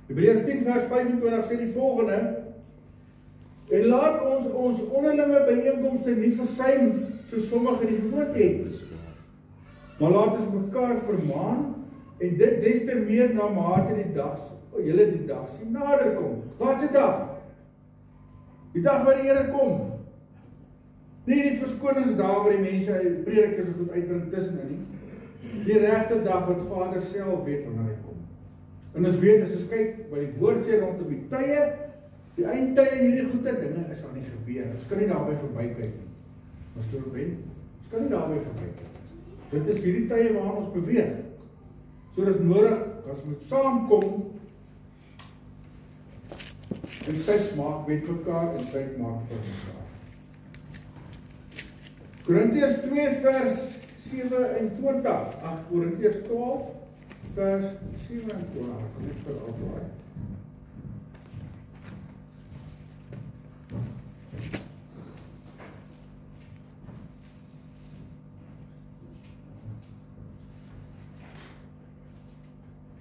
Hebreërs 10 vers 25 sê die volgende: En laat ons onderlinge byeenkomste nie versuim, soos sommige die gewoonte het, maar laat ons mekaar vermaan, en dit des te meer na mate julle die dag sien nader kom. Wat se dag? Die dag waar die Here kom. Nie die verskoningsdae waar die mense predikers goed uitbring tussenin nie. Die regte dag wat Vader self weet wanneer hy kom. En ons weet, as ons kyk by die woord sê rondom die tye, die eindtye en hierdie goeie dinge is al nie gebeur. Ons kan nie daarby verby kyk nie. Ons kan nie daarby verby kyk. Dit is hierdie tye waarin ons beweeg. So dis nodig, as ons moet saamkom, en tyd maak met mekaar, en tyd maak vir mekaar. Korintiërs 2 vers 27, Korintiërs 12 vers 27, ek net vir aflaai.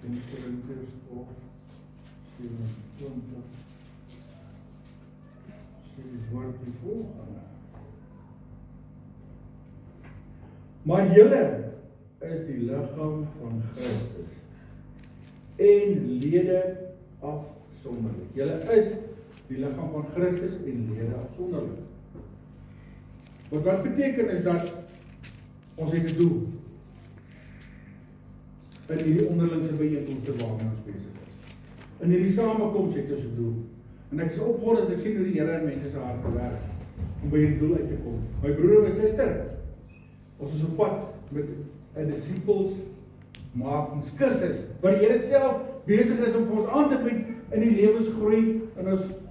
Korintiërs 12, 27, sê die woord die volgende. Maar julle is die liggaam van Christus en lede afsonderlik. Julle is die liggaam van Christus en lede afsonderlik. Wat beteken is dat ons het 'n doel in hierdie onderlingse byeenkomste waarmee ons besig is. In hierdie samekoms het ons 'n doel. En ek is opgewonde as ek sien hoe die Here in mense se harte werk om by hierdie doel uit te kom. My broer en my suster, ons is op pad met 'n disipels maakingskursus waar die Here self besig is om vir ons aan te bied in die lewensgroei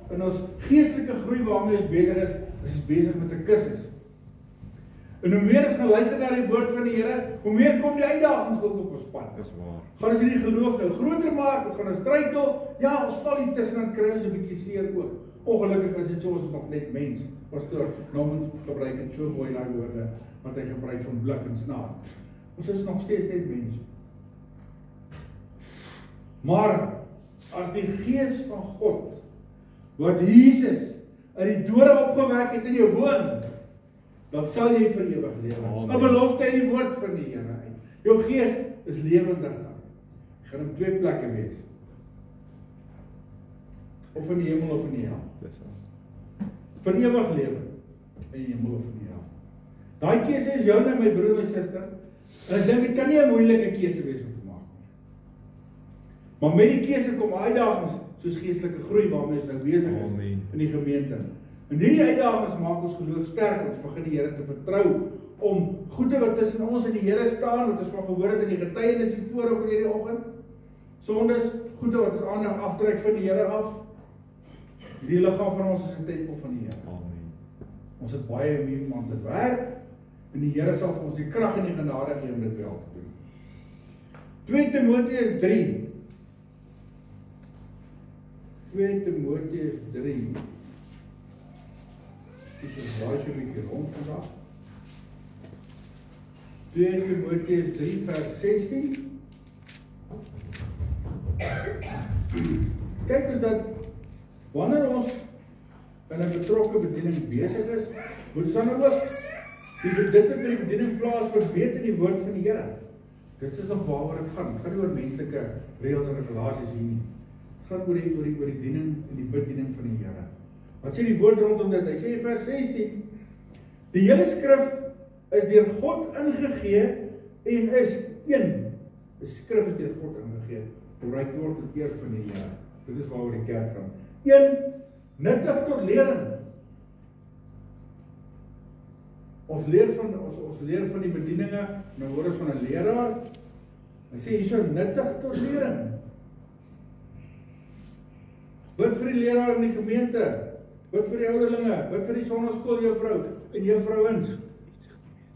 in ons geestelike groei waarmee ons besig is ons besig met 'n kursus. En hoe meer ons gaan luister na die woord van die Here, hoe meer kom die uitdagings op ons pad. Dis waar. Gaan ons hierdie geloof nou groter maak, ons gaan ons struikel, ja, ons val hier tussen en kry ons 'n bietjie seer ook. Ongelukkig is dit so, ons is nog net mens. Pastoor Norman gebruik dit so mooi daai woorde wat hy gebruik van blik en snaar. Ons is nog steeds net mens. Maar as die Gees van God wat Jesus uit die dode opgewek het in jou woon, dan sal jy vir ewig lewe. 'n belofte uit die woord van die Here uit. Jou gees is lewendig dan. Jy gaan op 2 plekke wees. Of in die hemel of in die hel. Dis so. Vir ewig lewe in die hemel of in die hel. Daai keuse is joune, my broer en suster. En ek dink dit kan nie 'n moeilike keuse wees om te maak. Maar met die keuse kom uitdagings soos geestelike groei waarmee ons nou besig is in die gemeente. En hierdie uitdagings maak ons geloof sterk. Ons begin die Here te vertrou om goede wat tussen ons en die Here staan, wat ons van gehoor het in die getuienis hier voor ook in hierdie oggend. Sondes, goede wat ons aandag aftrek van die Here af. Die liggaam van ons is 'n tempel van die Here. Amen. Ons het baie om iemand te werk en die Here sal vir ons die krag en die genade gee om dit wel te doen. 2 Timoteus 3. 2 Timoteus 3. Dit is baie so 'n bietjie rond vandag. 2 Timoteus 3 vers 16. Kyk ons dat wanneer ons in 'n betrokke bediening besig is, moet ons dan ook dit wat by die bediening plaas verbeter die woord van die Here. Dit is nog waaroor dit gaan. Dit gaan nie oor menslike reëls en regulasies hier nie. Dit gaan oor die bediening en die bediening van die Here. Wat sê die woord rondom dit? Hy sê in vers 16, die hele skrif is deur God ingegee en is een. Die skrif is deur God ingegee. Bereik word tot eer van die Here. Dit is waaroor die kerk gaan. 1. Nuttig tot lering. Ons leer van die bedieninge, nou hoor ons van 'n leraar. Hy sê hierso nuttig tot lering. Bid vir die leraar in die gemeente. Bid vir die ouderlinge, bid vir die sonnaskooljuffrou en juffrouens.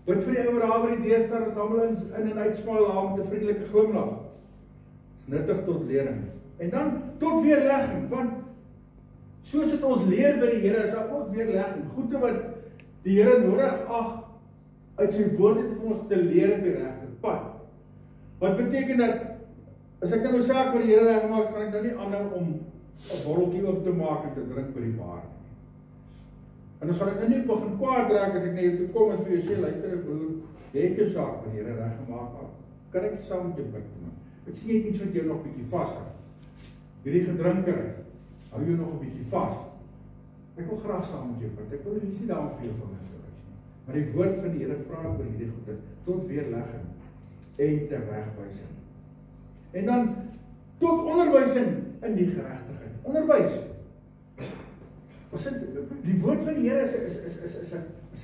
Bid vir die ouer daar by die deurstaan wat almal in en uitsmaal haar met 'n vriendelike glimlag. Dit is nuttig tot lering. En dan tot weerlegging, want soos dit ons leer by die Here is daar ook weerlegging. Goede wat die Here nodig ag uit sy woord het vir ons te leer op die regte pad. Wat beteken dat as ek nou 'n saak met die Here regmaak, gaan ek nou nie aanhou om 'n botteltjie oop te maak en te drink by die bar nie. En dan sal ek nou nie begin kwaad raak as ek net toe kom en vir jou sê, luister broer, jy het jou saak met die Here reggemaak, maar kan ek saam met jou bid? Ek sien net iets wat jou nog bietjie vashou. Hierdie gedrinkery hou jou nog 'n bietjie vas. Ek wil graag saam met jou bid. Ek wil nie daarom vir jou vingers wys nie. Maar die woord van die Here praat oor hierdie goede tot weerlegging en teregwysing. En dan tot onderwysing in die geregtigheid. Onderwys. Ons sê die woord van die Here is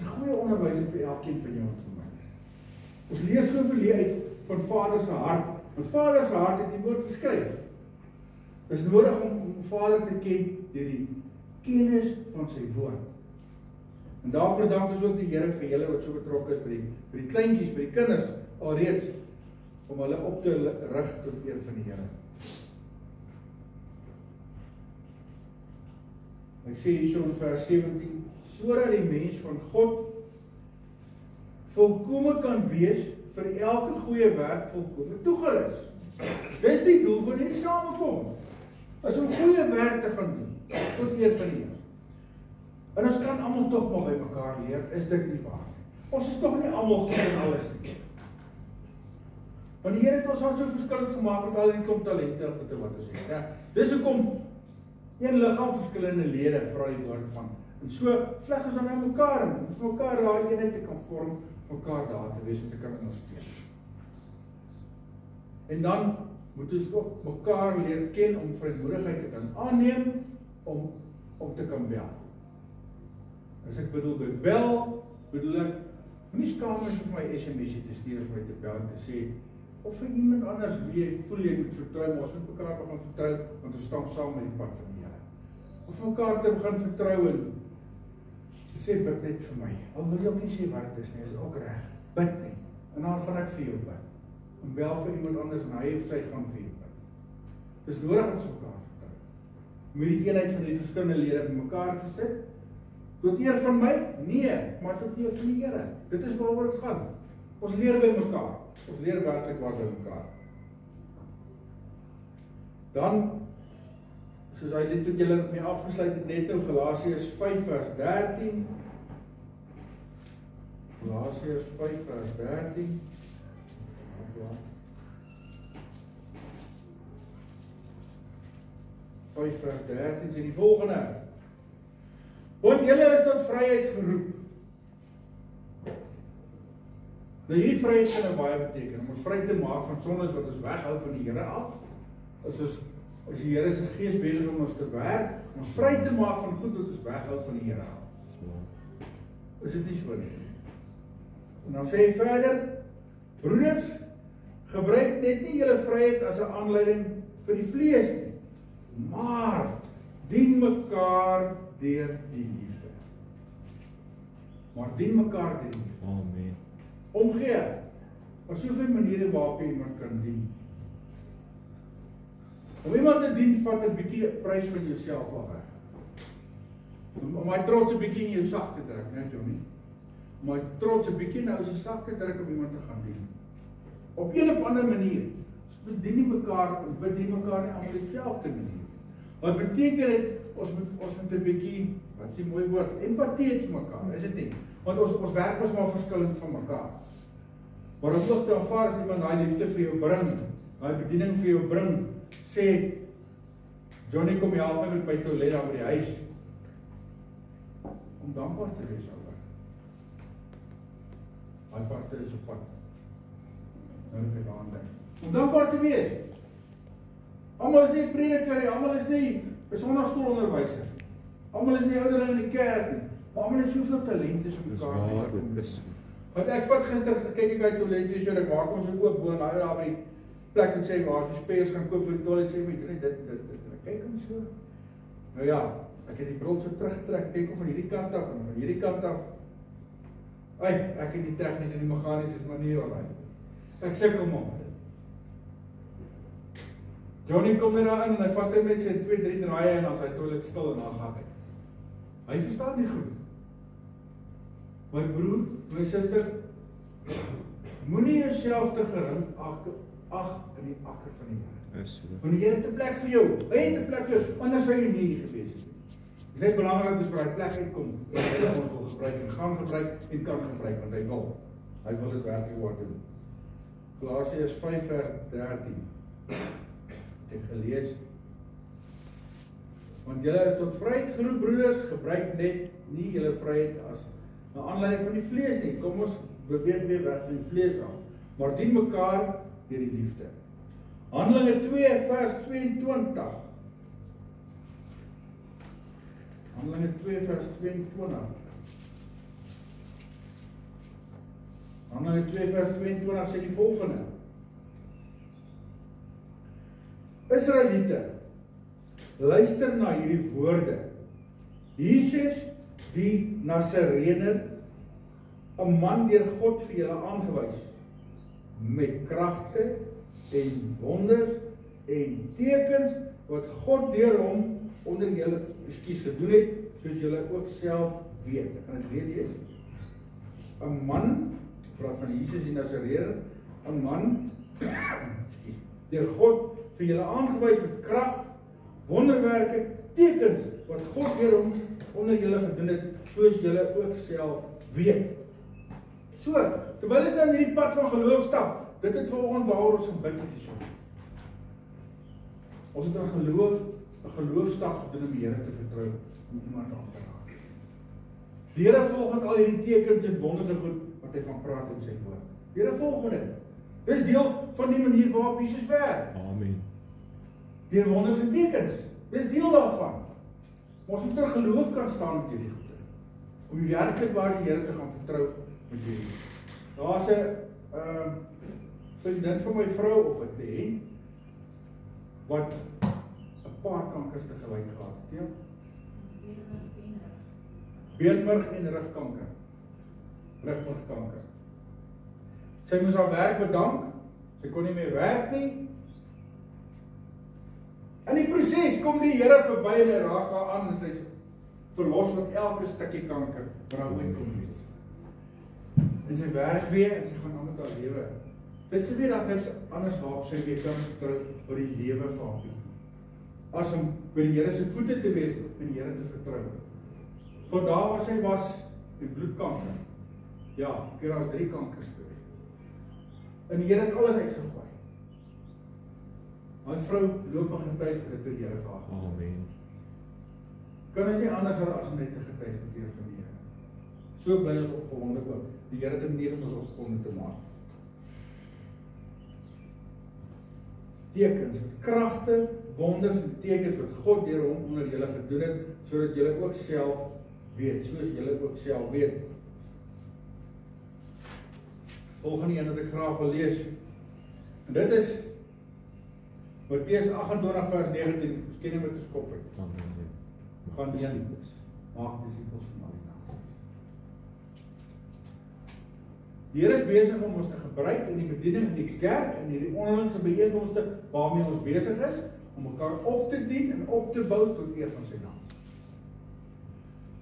'n goeie onderwysing vir elkeen van jou en vir my. Ons leer soveel uit van Vader se hart. Want Vader se hart het die woord geskryf. Dit is nodig om Vader te ken deur die kennis van sy woord. En daarvoor dank ons ook die Here vir julle wat so betrokke is by die kleintjies, by die kinders alreeds om hulle op te rig tot eer van die Here. Hy sê hierso in vers 17, sodat die mens van God volkome kan wees vir elke goeie werk volkome toegerus. Dis die doel van hierdie samekoms. Is om goeie werk te gaan doen tot eer van die Here. En ons kan almal tog maar by mekaar leer, is dit nie waar? Ons is tog nie almal goed in alles nie. Want die Here het ons al so verskillend gemaak met al die klomp talente en goede wat ons het. Ja, dis hoekom een liggaam verskillende lede, praat die woord van. En so vleg ons dan nou mekaar in, om vir mekaar daai eenheid te kan vorm, mekaar daar te wees en te kan ondersteun. En dan moet ons ook mekaar leer ken om vrymoedigheid te kan aanneem, om te kan bel. As ek bedoel by bel, bedoel ek, nie skaam is vir my SMS te stuur of my te bel en te sê, of vir iemand anders wie jy voel jy moet vertrou, maar ons moet mekaar begin vertrou, want ons staan saam met die pad van die Here. Of mekaar te begin vertrou en sê, bid net vir my. Al wil jy ook nie sê wat dit is nie, is ook reg. Bid net. En dan gaan ek vir jou bid. En bel vir iemand anders en hy of sy gaan vir jou bid. Dis nodig ons mekaar vertrou. Met die eenheid van die verskillende lede by mekaar te sit. Tot eer van my? Nee, maar tot eer van die Here. Dit is waaroor dit gaan. Ons leer by mekaar. Ons leer werklik waar by mekaar. Dan, soos hy dit wat julle mee afgesluit het net nou, Galasiërs 5 vers 13. Galasiërs 5 vers 13. 5 vers 13 sê die volgende. Want julle is tot vryheid geroep. Nou hierdie vryheid kan nou baie beteken, om ons vry te maak van sondes wat ons weghou van die Here af. As die Here se Gees besig om ons te werk, om ons vry te maak van goed wat ons weghou van die Here af. Is dit nie so nie? En dan sê hy verder, broeders, gebruik net nie julle vryheid as 'n aanleiding vir die vlees nie, maar dien mekaar deur die liefde. Maar dien mekaar deur die liefde. Amen. Omgee. Maar soveel maniere waarop jy iemand kan dien. Om iemand te dien, vat 'n bietjie prys van jouself af weg. Om my trots 'n bietjie in jou sak te druk, net Johnny. Om my trots 'n bietjie nou in sy sak te druk om iemand te gaan dien. Op een of ander manier. Ons dien nie mekaar, ons bedien mekaar nie almal dieselfde manier. Wat beteken dit, ons moet 'n bietjie, wat is die mooi woord, empatie het vir mekaar, is dit nie? Want ons werk ons maar verskillend van mekaar. Maar om ook te aanvaar as iemand daai liefde vir jou bring, daai bediening vir jou bring, sê, Johnny, kom jy help my met my toilet daar by die huis. Om dankbaar te wees oor. Daai parte is op pad. Nou moet ek aan dink. Om dankbaar te wees. Almal is nie prediker, almal is nie 'n sonnaskoolonderwyser. Almal is nie ouderlinge in die kerk nie. Maar almal het soveel talente om mekaar te kom. Want ek vat gister kyk ek uit toilet, so ek maak ons oop bo en hy daar by die plek en sê waar die spares gaan koop vir die toilet, sê my dit kyk hom so. Nou ja, ek het die bril so teruggetrek, kyk of van hierdie kant af en van hierdie kant af. Ai, ek het die tegniese en die meganiese manier alraai. Ek sukkel maar. Johnny kom net daar in en hy vat net sy 2-3 draaie en dan sy toilet stil en dan gaan hy. Hy verstaan nie goed. My broer, my suster, moenie jouself te gering ag in die akker van die Here. Is so. Want die Here het 'n plek vir jou. Hy het 'n plek vir jou, anders sou jy nie hier gewees het. Dit is net belangrik dat ons by daai plek uitkom. Dat hy ons wil gebruik en gaan gebruik en kan gebruik, want hy wil. Hy wil dit werklik waar doen. Galasiërs 5:13 het ek gelees. Want julle is tot vryheid geroep, broeders, gebruik net nie julle vryheid as 'n aanleiding van die vlees nie. Kom ons beweeg weer weg van die vlees af, maar dien mekaar deur die liefde. Handelinge 2:22. Handelinge 2:22. Handelinge 2:22 sê die volgende. Israeliete, luister na hierdie woorde. Jesus, die Nasarener, 'n man deur God vir julle aangewys, met kragte en wonders en tekens wat God deur hom onder julle gedoen het, soos julle ook self weet. Ek gaan dit weer lees. 'n man, praat van Jesus die Nasareer, 'n man deur God vir julle aangewys met krag, wonderwerke, tekens wat God deur hom onder julle gedoen het, soos julle ook self weet. So, terwyl ons nou in hierdie pad van geloof stap, dit het vanoggend waaroor ons gebid het hierso. Ons het 'n geloofstap gedoen om die Here te vertrou, om iemand aan te raak. Die Here volg met al hierdie tekens en wonders en goed wat hy van praat in sy woord. Die Here volg met dit. Dis deel van die manier waarop Jesus werk. Amen. Deur wonders en tekens. Dis deel daarvan. Maar ons moet in geloof kan staan met hierdie goede. Om die werklik waar die Here te gaan vertrou met hierdie. Daar's 'n vriendin van my vrou of 'n kliënt wat 'n paar kankers te gelyk gehad het. Ja? Beenmerg en rugkanker. Rugkanker. Sy moes haar werk bedank. Sy kon nie meer werk nie. In die proses kom die Here verby en hy raak haar aan en sy verlos van elke stukkie kanker wat haar ooit kon wees. En sy werk weer en sy gaan aan met haar lewe. Sy het geweet dat niks anders waarop sy weer kan vertrou oor die lewe van haar. As om by die Here se voete te wees en die Here te vertrou. Van daar waar sy was met bloedkanker. Ja, daar was 3 kankers gewees. En die Here het alles uitgegooi. My vrou loop en getuig vir dit die Here vir haar. Amen. Kan ons nie anders as om net te getuig van die Here. So bly ons opgewonde ook. Die Here het beneden ons opgewonde te maak. Tekens, kragte, wonders en tekens wat God deur hom onder julle gedoen het, sodat julle ook self weet, soos julle ook self weet. Volgende een wat ek graag wil lees. En dit is Matteus 28 vers 19. Ons ken nie met ons kop uit. Amen. Gaan disciples. Maak disciples van al die nasies. Die Here is besig om ons te gebruik in die bediening in die kerk en hierdie onderlingse byeenkomste waarmee ons besig is om mekaar op te dien en op te bou tot eer van sy naam.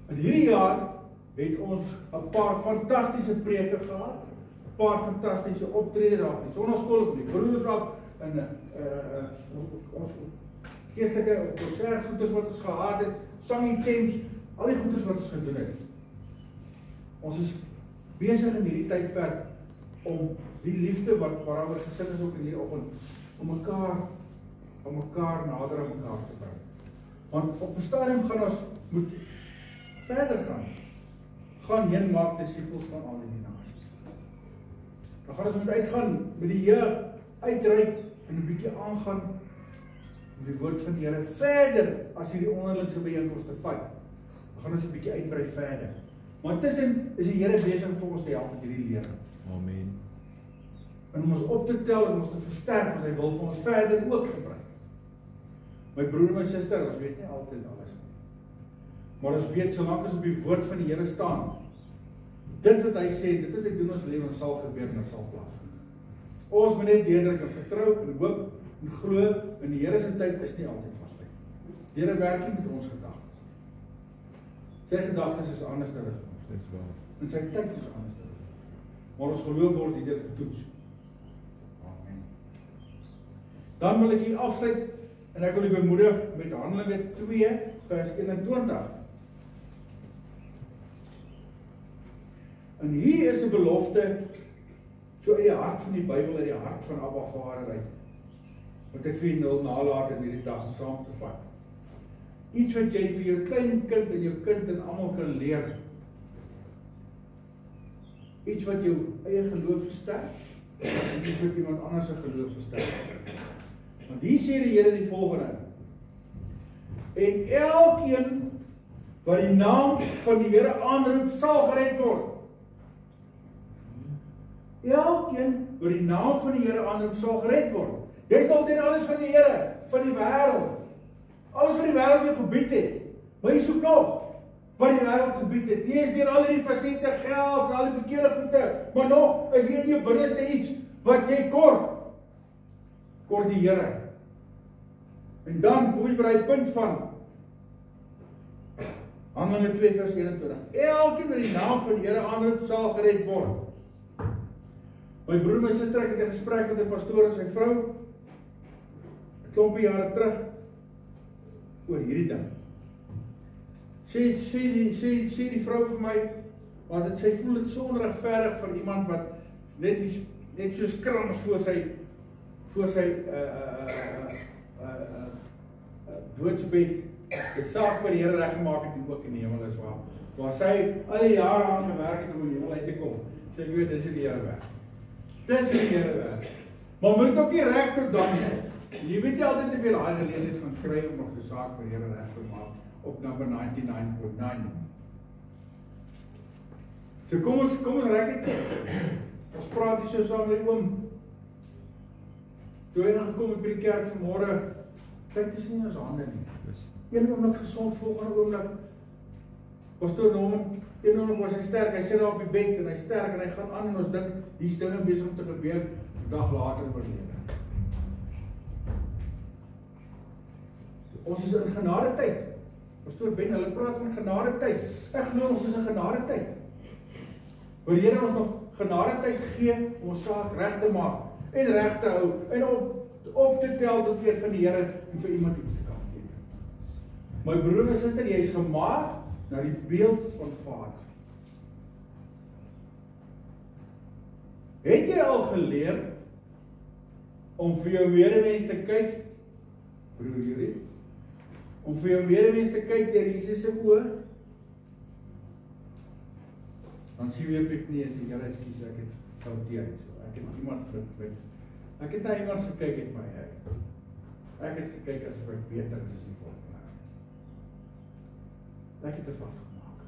In hierdie jaar het ons 'n paar fantastiese preke gehad, 'n paar fantastiese optredes af in die sonnaskool van die broers af en ons geestelike konsertgoeders wat ons gehad het, sangitems, al die goeders wat ons gedoen het. Ons is besig in hierdie tydperk om die liefde wat waaroor gesin is ook in hierdie oggend, om mekaar nader aan mekaar te bring. Want op 'n stadium gaan ons moet verder gaan heen maak disipels van al die nasies. Dan gaan ons moet uitgaan met die jeug, uitreik en 'n bietjie aangaan met die woord van die Here verder as hierdie onderlingse byeenkomste vat. Dan gaan ons 'n bietjie uitbrei verder. Maar tussen is die Here besig vir ons te help met hierdie leer. Amen. En om ons op te tel en ons te versterk, want hy wil vir ons verder ook gebruik. My broer en my suster, ons weet nie altyd alles nie. Maar ons weet, solank ons op die woord van die Here staan, dit wat hy sê, dit wat hy doen in ons lewe, sal gebeur en dit sal plaasvind. Ons moet net deurdruk en vertrou en hoop en glo, en die Here se tyd is nie altyd vasby. Die Here werk nie met ons gedagtes. Sy gedagtes is anders as ons. Dis waar. En sy tyd is anders as ons. Maar ons geloof word hierdeur getoets. Amen. Dan wil ek hier afsluit, en ek wil u bemoedig met Handelinge 2, vers 21. En hier is 'n belofte, so uit die hart van die Bybel, uit die hart van Abba Vader uit, wat ek vir u nou nalaat in hierdie dag om saam te vat. Iets wat jy vir jou klein kind en jou kind en almal kan leer. Iets wat jou eie geloof versterk, en iets wat iemand anders se geloof versterk. Want hier sê die Here die volgende: en elkeen wat die naam van die Here aanroep, sal gered word. Elkeen wat die naam van die Here aanroep, sal gered word. Jy sal doen alles van die Here, van die wêreld. Alles wat die wêreld jou gebied het. Maar jy soek nog wat die wêreld gebied het. Nie is deur al die fasette geld, al die verkeerde goede, maar nog is hier in jou binneste iets wat jy kort die Here. En dan kom jy by die punt van Handelinge 2 vers 21. Elkeen wat die naam van die Here aanroep, sal gered word. My broer en my suster het 'n gesprek met 'n pastoor en sy vrou 'n klompie jare terug oor hierdie ding. Sê die vrou vir my, want sy voel dit so onregverdig vir iemand wat net so krams voor sy doodsbed die saak by die Here reggemaak het en ook in die hemel is waar sy al die jare aan gewerk het om in die hemel uit te kom. Sy weet dis die Here werk. Dis die Here werk. Maar moet ook nie reg tot dan nie. Jy weet nie altyd of jy daai geleentheid gaan kry om nog die saak by die Here reg te maak op number 99.9. So kom ons rek dit. Ons praat hier so saam met die oom. Toe hy nog gekom het by die kerk vanmôre, kyk dis nie ons hande nie. Een oomblik gesond, volgende oomblik pastoor Norman, een oomblik was hy sterk, hy sit daar op die bed en hy sterk en hy gaan aan en ons dink hier's dinge besig om te gebeur, 'n dag later oorlede. Ons is in genade tyd. Pastoor Ben, hulle praat van genade tyd. Ek glo ons is in genade tyd. Waar die Here ons nog genade tyd gee om ons saak reg te maak en reg te hou en op te tel tot weer van die Here en vir iemand iets te kan gee. My broer en suster, jy is gemaak na die beeld van Vader. Het jy al geleer om vir jou medemens te kyk, broer Jurie, om vir jou medemens te kyk deur Jesus se oë? Dan sien jy op die knie en sê, Here, ekskuus, ek het fouteer. Ek het iemand gekyk. Ek het na iemand gekyk het my. Ek het gekyk asof ek beter is as die volgende. Ek het 'n fout gemaak.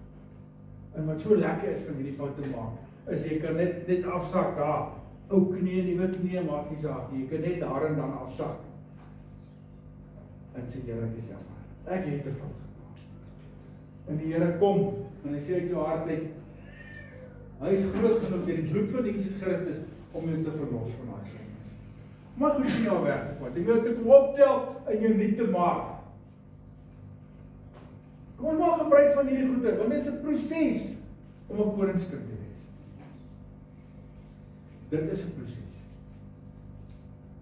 En wat so lekker is van hierdie fout te maak, is jy kan net afsak daar. Ou knie, nuwe knie, maak nie saak nie. Jy kan net daar en dan afsak. En sê, Here, ek is jammer. Ek het 'n fout gemaak. En die Here kom en hy sê uit jou hart uit, hy is groot genoeg deur die bloed van Jesus Christus om jou te verlos van daai sonde. Maar goed nie jou weg te vat. Jy wil dit optel en jou nuut te maak. Kom ons maak gebruik van hierdie goeie, want dit is 'n proses om 'n koningskind te wees. Dit is 'n proses.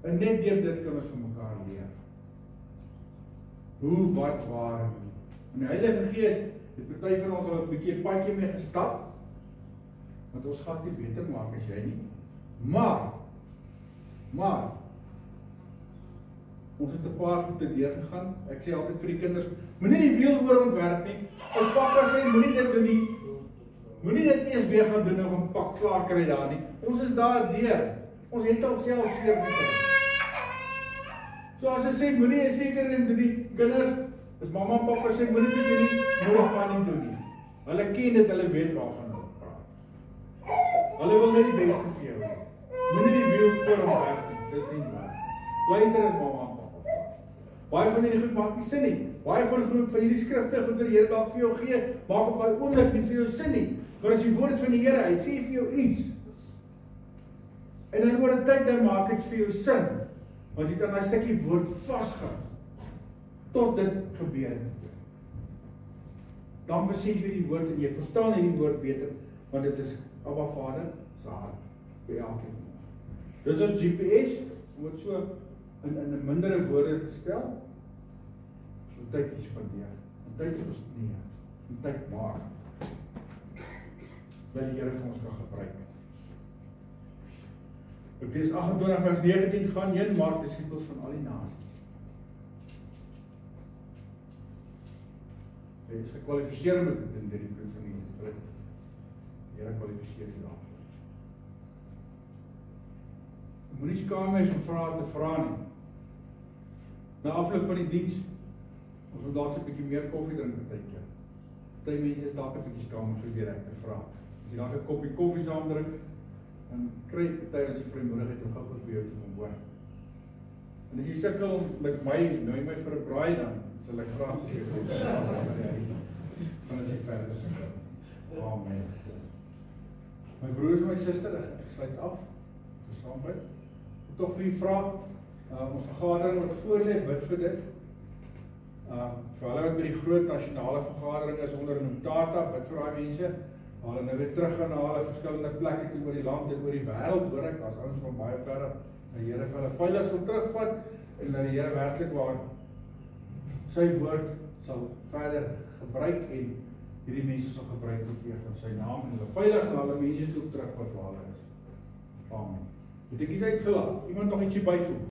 En net deur dit kan ons van mekaar leer. Hoe, wat, waar. En die Heilige Gees, die party van ons al 'n bietjie padjie mee gestap, want ons gaan dit beter maak as jy nie. Maar, ons het 'n paar goede deurgegaan. Ek sê altyd vir die kinders, moenie die wiel oor ontwerp nie. As pappa sê, moenie dit doen nie. Moenie dit eers weer gaan doen of 'n pak klaar kry daar nie. Ons is daar deur. Ons het al self seer gekry. So as hy sê, moenie 'n sekere ding doen nie. Kinders, as mamma en pappa sê, moenie dit doen nie, moet maar nie doen nie. Hulle ken dit, hulle weet waarvan hulle praat. Hulle wil net die beste vir jou hê. Moenie die wiel oor ontwerp nie. Dis nie waar. Luister as mamma en pappa praat. Baie van hierdie goed maak nie sin nie. Baie van hierdie skrifte goed wat die Here dalk vir jou gee, maak op daai oomblik nie vir jou sin nie. Maar as die woord van die Here, hy sê vir jou iets. En dan oor 'n tyd dan maak dit vir jou sin. Want jy kan daai stukkie woord vasgehou tot dit gebeur het. Dan besef jy die woord en jy verstaan hierdie woord beter, want dit is Abba Vader se hart vir elkeen. Dis ons GPS, om dit so in 'n mindere woorde te stel, so tyd hier spandeer. En tyd is nie, en tyd maar. Dat die Here vir ons kan gebruik. Matteus 28 vers 19 gaan heen maak disippels van al die nasies. Jy is gekwalifiseer om dit te doen deur die bloed van Jesus Christus. Die Here kwalifiseer jou daarvoor. Jy moenie skaam wees om vrae te vra nie. Na afloop van die diens, ons wil dalk 'n bietjie meer koffie drink partykeer. Party mense is dalk 'n bietjie skaam om so direk te vra. As jy dalk 'n koppie koffie saam drink, dan kry jy party as jy vrymoedigheid om gou-gou by jou te kom hoor. En as jy sukkel met my, nooi my vir 'n braai dan, sal ek graag vir jou kom. Dan as jy verder sukkel. Amen. My broers en my susters, ek sluit af. Ons saam bid. Ek tog vir u vra, ons vergadering wat voorlê, bid vir dit. Vir hulle wat by die groot nasionale vergadering is onder in Umtata, bid vir daai mense. Hulle nou weer terug gaan na hulle verskillende plekke toe oor die land en oor die wêreld, hoor ek, as ouens van baie verre, die Here vir hulle veilig sal terugvat en dat die Here werklik waar sy woord sal verder gebruik en hierdie mense sal gebruik tot eer van sy naam en hulle veilig na hulle mense toe terug wat waar hulle is. Amen. Het ek iets uitgelaat? Iemand nog ietsie byvoeg?